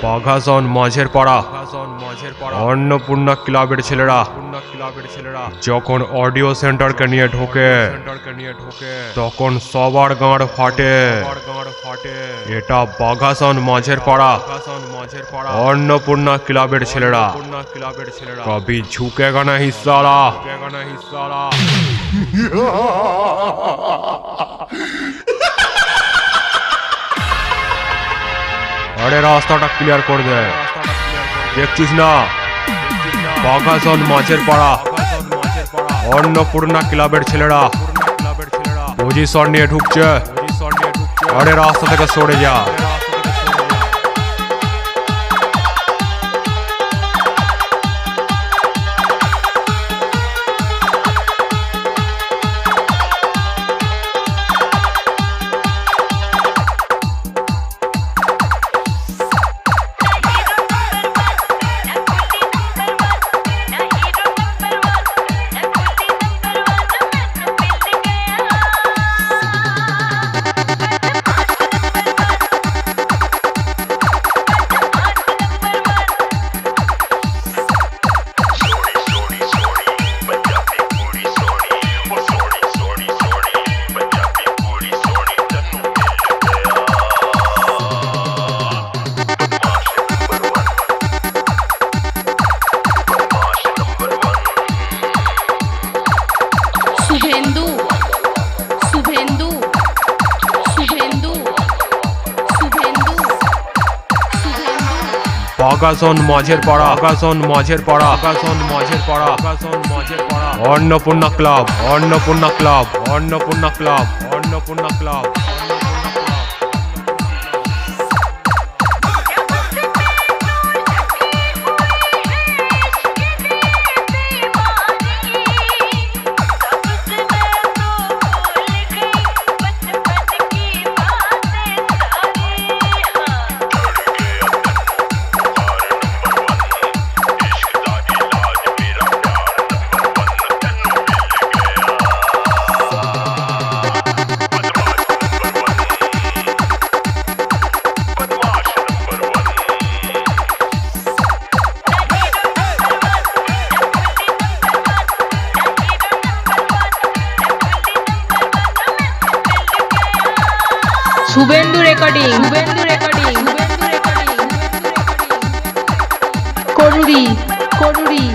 বাঘাসন মাঝের পাড়া অন্নপূর্ণা ক্লাবের ছেলেরা যখন অডিও সেন্টারকে নিয়ে ঢোকে তখন সবার গাঁড় ফাটে। এটা বাঘাসন মাঝের পাড়া অন্নপূর্ণা ক্লাবের ছেলেরা কবি ঝুঁকেগা না হিসালা। আরে রাস্তাটা ক্লিয়ার করে দে, দেখছিস না বাঘাসন মাঝের পাড়া অন্নপূর্ণা ক্লাবের ছেলেরা পজিশন নিয়ে ঢুকছে। আরে রাস্তা থেকে সরে যা। বাঘাসন মাঝের পাড়া অন্নপূর্ণা ক্লাব শুভেন্দু রেকর্ডিং করুরি